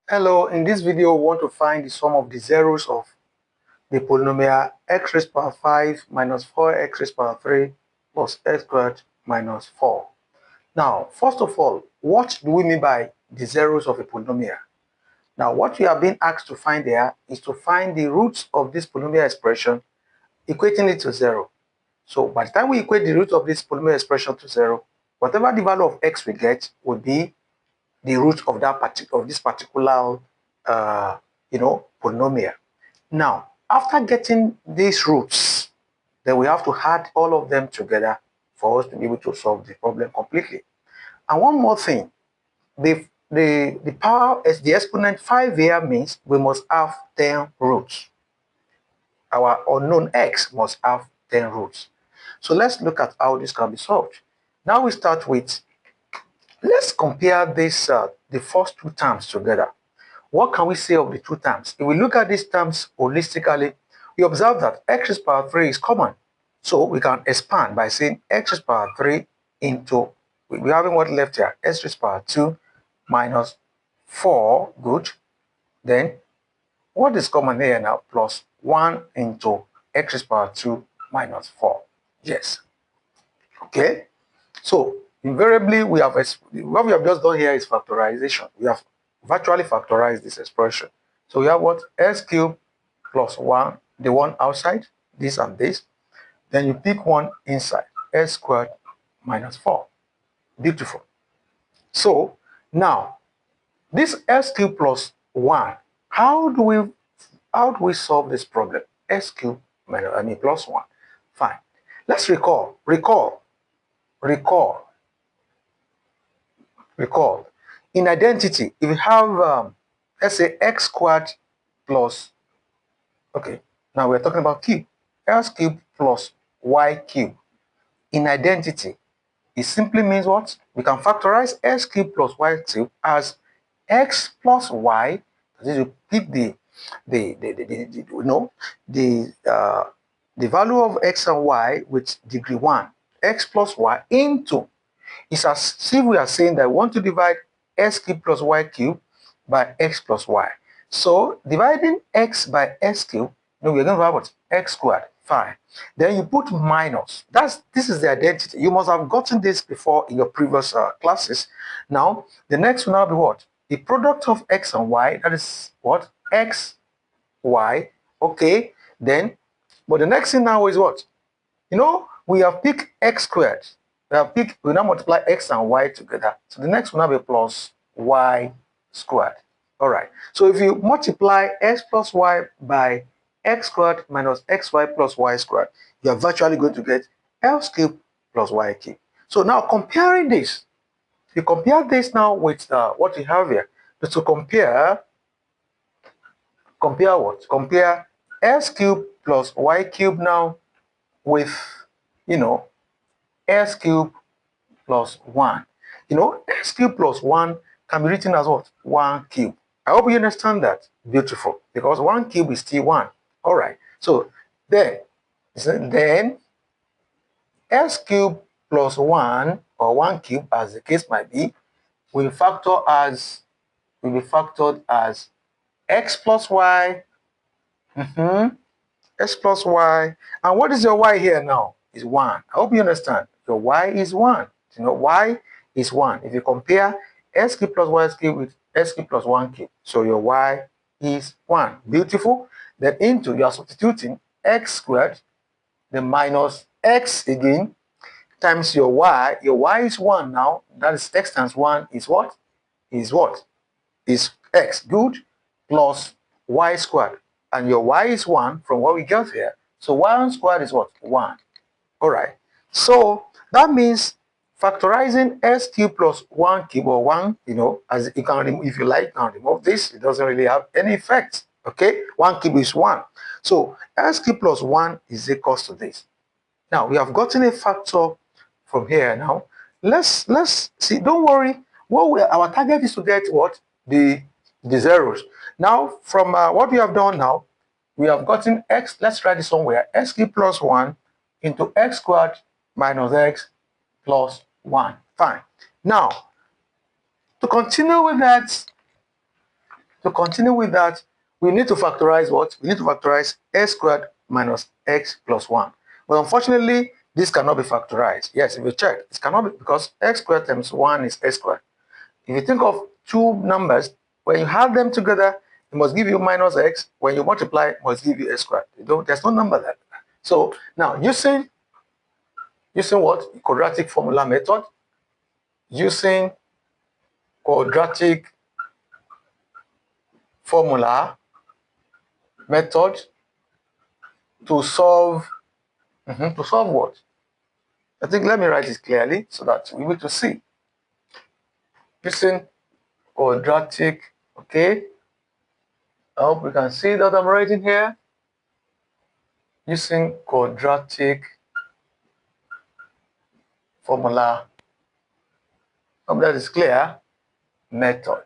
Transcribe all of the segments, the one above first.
Hello, in this video we want to find the sum of the zeros of the polynomial x raised to power 5 minus 4x raised to power 3 plus x squared minus 4. Now, first of all, what do we mean by the zeros of a polynomial? Now, what we are being asked to find there is to find the roots of this polynomial expression, equating it to 0. So, by the time we equate the root of this polynomial expression to 0, whatever the value of x we get will be the root of this particular polynomial. Now, after getting these roots, then we have to add all of them together for us to be able to solve the problem completely. And one more thing, the power as the exponent 5 here means we must have 10 roots. Our unknown x must have 10 roots. So let's look at how this can be solved. Now we start with, let's compare this the first two terms together. What can we say of the two terms? If we look at these terms holistically, we observe that x raised to power 3 is common. So we can expand by saying x raised to power 3 into, we're having what left here, x raised to power 2 minus 4, good. Then what is common here now? Plus 1 into x raised to power 2 minus 4. Yes. Okay. So invariably, what we have just done here is factorization. We have virtually factorized this expression. So we have what? S cubed plus 1, the one outside, this and this. Then you pick one inside, s squared minus 4. Beautiful. So now, this s cubed plus 1, how do we solve this problem? S cubed minus, plus 1. Fine. Let's recall. In identity, if you have, let's say, x squared plus, okay, now we're talking about cube, x cubed plus y cubed. In identity, it simply means what? We can factorize x cubed plus y cubed as x plus y. That is, you pick the value of x and y with degree 1, x plus y into. It's as if we are saying that we want to divide x cubed plus y cubed by x plus y. So dividing x by x cubed, we're going to have what? X squared. Fine. Then you put minus. This is the identity. You must have gotten this before in your previous classes. Now, the next will now be what? The product of x and y, that is what? X, y. Okay. Then, but the next thing now is what? We have picked x squared. We now multiply x and y together. So the next will now be plus y squared. All right. So if you multiply x plus y by x squared minus xy plus y squared, you are virtually going to get x cubed plus y cubed. So now comparing this, you compare this now with what we have here. But to compare what? Compare x cubed plus y cubed now with, s cubed plus 1. S cubed plus 1 can be written as what? 1 cube. I hope you understand that. Beautiful. Because 1 cube is still 1. All right. So then s cubed plus 1 or 1 cube, as the case might be, will be factored as x plus y. X plus y. And what is your y here now? Is 1. I hope you understand. Your y is 1. Y is 1. If you compare s cubed plus y cubed with s cubed plus 1 cube, so your y is 1. Beautiful. Then into, you are substituting x squared, then minus x again, times your y. Your y is 1 now. That is x times 1 is what? Is x. Good. Plus y squared. And your y is 1 from what we got here. So 1 squared is what? 1. All right. So that means factorizing s cubed plus 1 cube or 1, as you can, if you like, you can remove this. It doesn't really have any effect. Okay. 1 cube is 1. So s cubed plus 1 is equals to this. Now we have gotten a factor from here. Now let's see. Don't worry. Our target is to get what? The zeros. Now from what we have done now, we have gotten x. Let's write it somewhere. X cubed plus 1 into x squared minus x plus 1. Fine. Now, to continue with that, To continue with that, we need to factorize what? We need to factorize x squared minus x plus 1. But unfortunately, this cannot be factorized. Yes, if you check, it cannot be, because x squared times 1 is x squared. If you think of two numbers, when you have them together, it must give you minus x. When you multiply, it must give you x squared. There's no number there. So now, using what? Quadratic formula method, using quadratic formula method to solve what? I think let me write it clearly so that we will to see. Using quadratic, okay. I hope we can see that I'm writing here. Using quadratic formula, hope that is clear, method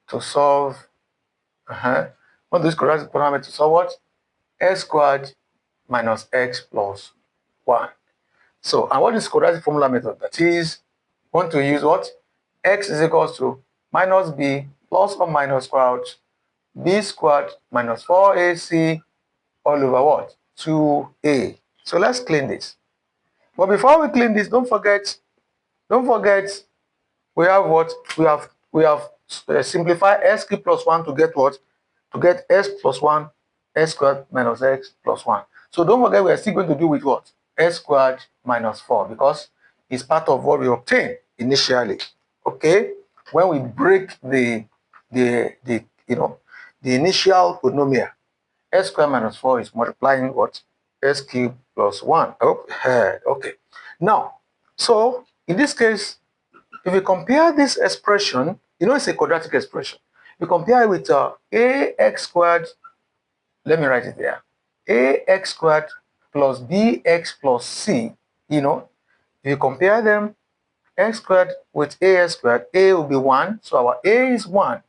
to solve. What is quadratic formula method to solve what? X squared minus x plus 1. So, and what is quadratic formula method? That is, want to use what? X is equals to minus b plus or minus square root b squared minus 4ac all over what? 2a. So let's clean this. But before we clean this, don't forget, we have what? We have simplified s cubed plus 1 to get what? To get s plus 1, s squared minus x plus 1. So don't forget, we are still going to do with what? S squared minus 4, because it's part of what we obtained initially. Okay? When we break the initial polynomial, s squared minus 4 is multiplying what? S cubed plus 1. Oh, okay. Now, so in this case, if you compare this expression, it's a quadratic expression. You compare it with ax squared, let me write it there, ax squared plus bx plus c, if you compare them, x squared with as squared, a will be 1, so our a is 1.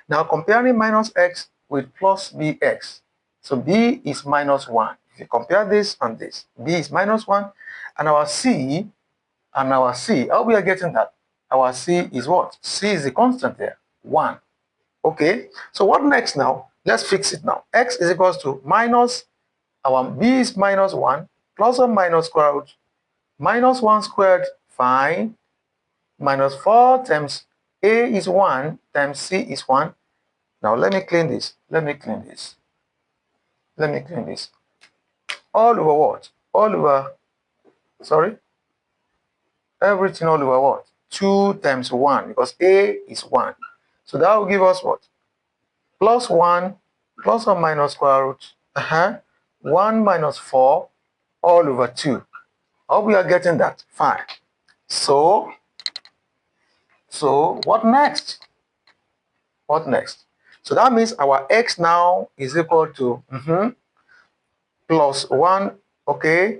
Now comparing minus x with plus bx, so b is minus 1. If you compare this and this, b is minus 1, and our c, how we are getting that? Our c is what? C is the constant there, 1. Okay, so what next now? Let's fix it now. X is equals to minus, our b is minus 1, plus or minus square root, minus 1 squared, fine, minus 4 times a is 1 times c is 1. Now let me clean this. All over what? All over, sorry, everything all over what? 2 times 1, because a is 1. So that will give us what? Plus 1, plus or minus square root, 1 minus 4 all over 2. I hope we are getting that. Fine. So what next? What next? So that means our x now is equal to plus 1, okay,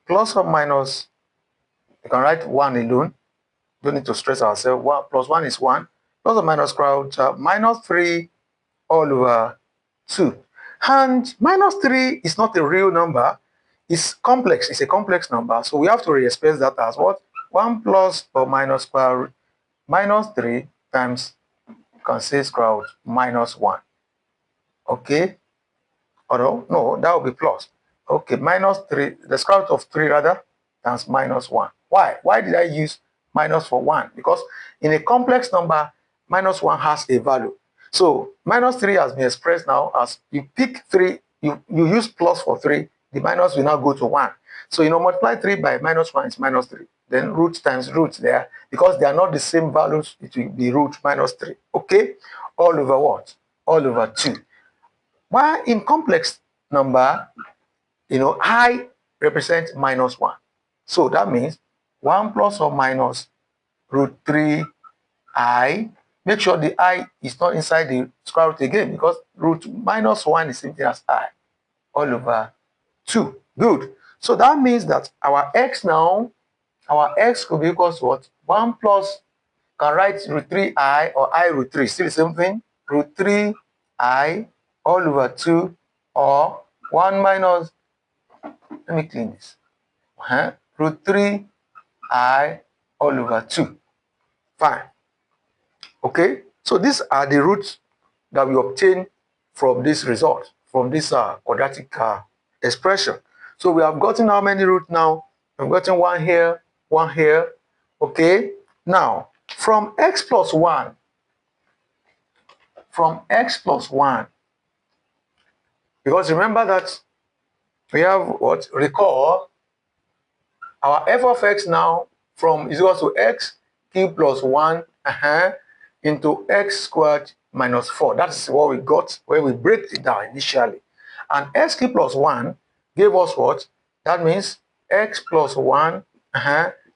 plus or minus, you can write 1 alone. Don't need to stress ourselves. 1 plus 1 is 1, plus or minus square root, minus 3 all over 2. And minus 3 is not a real number. It's complex. It's a complex number. So we have to re-express that as what? 1 plus or minus square root minus 3 times, you can say square root minus 1. Okay? Or no, that will be plus. Okay, minus 3, the square root of 3 rather, times minus 1. Why? Why did I use minus for 1? Because in a complex number, minus 1 has a value. So minus 3 has been expressed now as you pick 3, you use plus for 3, the minus will now go to 1. So multiply 3 by minus 1 is minus 3. Then root times root there, because they are not the same values, it will be root minus 3. Okay? All over what? All over 2. While in complex number, I represent minus 1. So that means 1 plus or minus root 3i. Make sure the I is not inside the square root again, because root minus 1 is same thing as I, all over 2. Good. So that means that our x now, our x could be equal to what? 1 plus, can write root 3i or I root 3, still the same thing, root 3i all over 2, or 1 minus, let me clean this, root 3i all over 2. Fine. Okay, So these are the roots that we obtain from this result, from this quadratic expression. So we have gotten how many roots now? We've gotten one here, okay? Now, from x plus 1, because remember that we have what? Recall our f of x now from is equal to x cubed plus 1 into x squared minus 4. That's what we got when we break it down initially. And x cubed plus 1 gave us what? That means x plus 1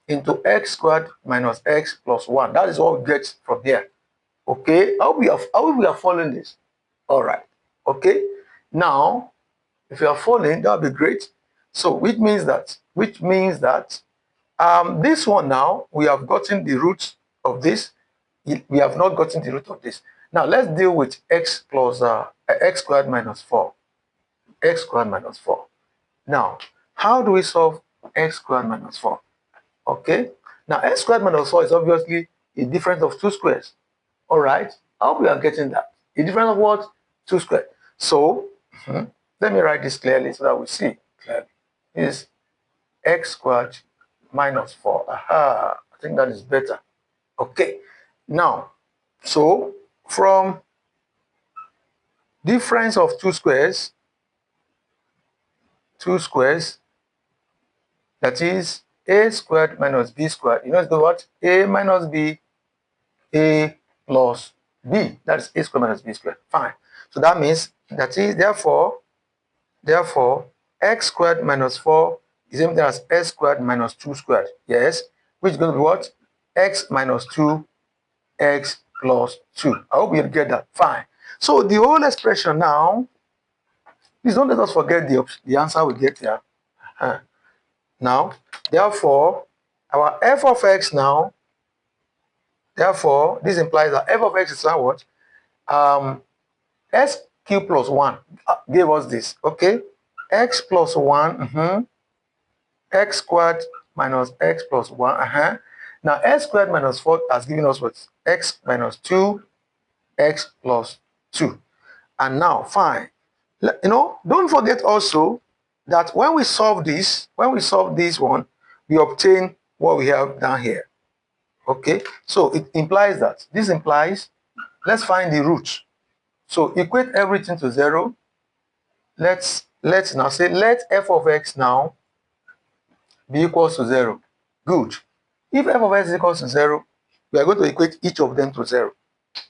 into x squared minus x plus 1. That is what we get from here. Okay, I hope we are following this. All right. Okay. Now, if you are following, that would be great. So, which means that this one now we have gotten the root of this. We have not gotten the root of this. Now let's deal with x plus x squared minus 4. X squared minus 4. Now, how do we solve x squared minus 4? Okay. Now x squared minus 4 is obviously a difference of 2 squares. All right. I hope we are getting that. A difference of what? 2 squared. So let me write this clearly so that we see clearly. Is x squared minus 4. Aha, I think that is better. Okay. Now, so from difference of 2 squares, that is a squared minus b squared. You know what? A minus b, a plus b. That is a squared minus b squared. Fine. So that means that is therefore x squared minus 4 is the same thing as s squared minus 2 squared. Yes, which is going to be what? X minus 2 x plus 2. I hope you get that. Fine. So the whole expression now, please don't let us forget the answer we get here. Now, therefore, our f of x now, therefore, this implies that f of x is now what? S cubed plus 1 gave us this, okay? X plus 1, x squared minus x plus 1, Now, x squared minus 4 has given us what? X minus 2, x plus 2. And now, fine. Don't forget also that when we solve this one, we obtain what we have down here. Okay? So it implies that. This implies, let's find the root. So equate everything to 0. Let's now say, let f of x now be equals to 0. Good. If f of x is equals to 0, we are going to equate each of them to 0.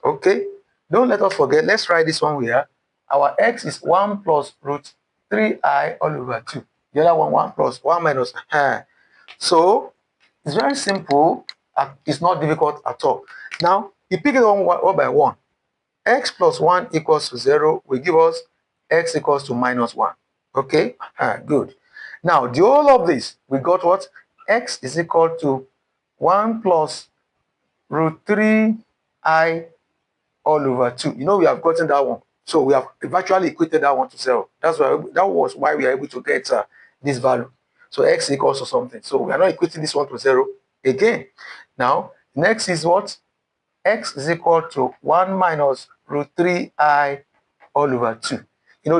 Okay? Don't let us forget. Let's write this one here. Our x is 1 plus root 3i all over 2. The other one, 1 plus 1 minus. So, it's very simple. It's not difficult at all. Now, you pick it one by one. X plus 1 equals to 0 will give us x equals to minus 1. Okay? Good. Now, the whole of this, we got what? X is equal to 1 plus root 3i all over 2. We have gotten that one. So we have virtually equated that one to 0. That was why we are able to get this value. So x equals to something. So we are not equating this one to 0 again. Now, next is what? X is equal to 1 minus root 3i all over 2.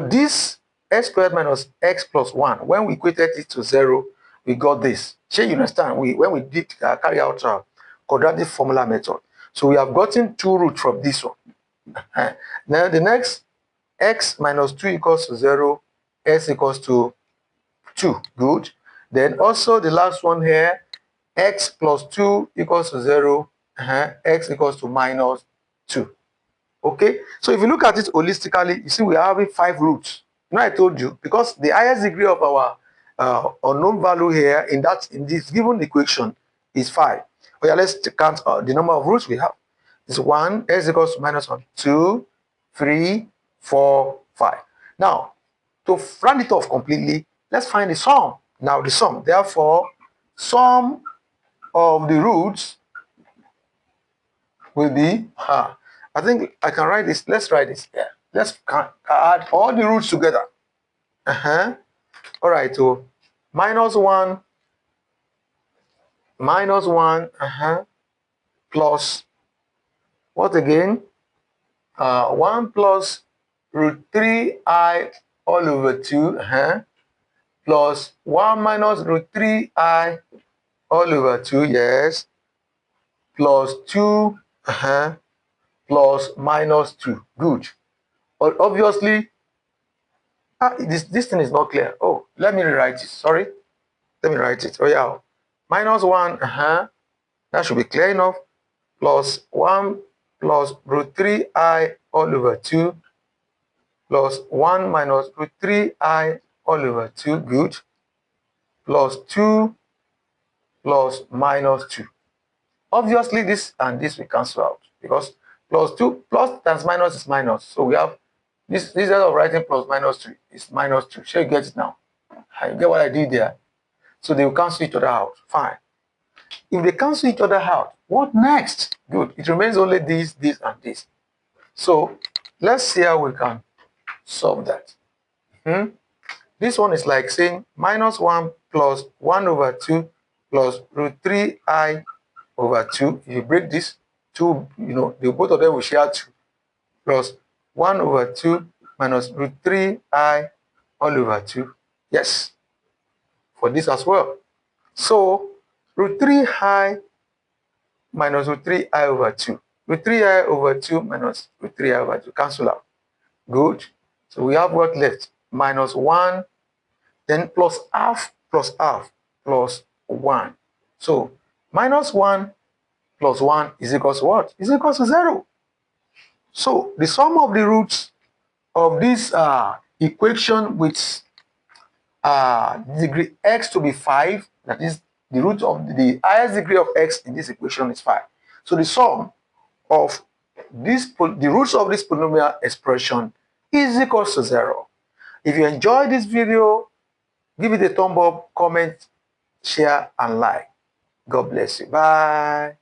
This x squared minus x plus 1, when we equated it to 0, we got this. Sure, you understand? When we did carry out quadratic formula method. So we have gotten 2 roots from this one. Now the next, x minus 2 equals to 0, s equals to 2. Good. Then also the last one here, x plus 2 equals to 0, x equals to minus 2. Okay, so if you look at it holistically, you see we are having 5 roots. I told you, because the highest degree of our unknown value here in this given equation is 5. Oh yeah, let's count the number of roots we have. It's 1, x equals to minus 1, 2, 3, 4, 5. Now, to round it off completely, let's find the sum. Now the sum, therefore, sum of the roots will be, I think I can write this. Let's write this here. Let's add all the roots together. All right, so minus 1, plus what again? 1 plus root 3i all over 2 plus 1 minus root 3i all over 2, yes, plus 2 plus minus 2. Good. But obviously, this thing is not clear. Oh, let me rewrite it. Sorry. Let me write it. Oh, yeah. Minus 1, that should be clear enough. Plus 1 plus root 3i all over 2 plus 1 minus root 3i all over 2. Good. Plus 2 plus minus 2. Obviously, this and this will cancel out because plus 2 plus times minus is minus. So we have this instead of writing plus minus 2 is minus 2. Sure, you get it now. You get what I did there? So they will cancel each other out. Fine. If they cancel each other out, what next? Good. It remains only this, this, and this. So let's see how we can solve that. This one is like saying minus 1 plus 1 over 2 plus root 3i over 2. If you break this, 2, both of them will share 2 plus 1 over 2 minus root 3i all over 2. Yes, for this as well. So root 3i minus root 3i over 2. Root 3i over 2 minus root 3i over 2. Cancel out. Good. So we have what left? Minus 1, then plus half plus 1. So minus 1 plus 1 is equals to what? Is equals to 0. So the sum of the roots of this equation with degree x to be 5, that is the root of the highest degree of x in this equation is 5. So the sum of the roots of this polynomial expression is equals to 0. If you enjoyed this video, give it a thumb up, comment, share, and like. God bless you. Bye.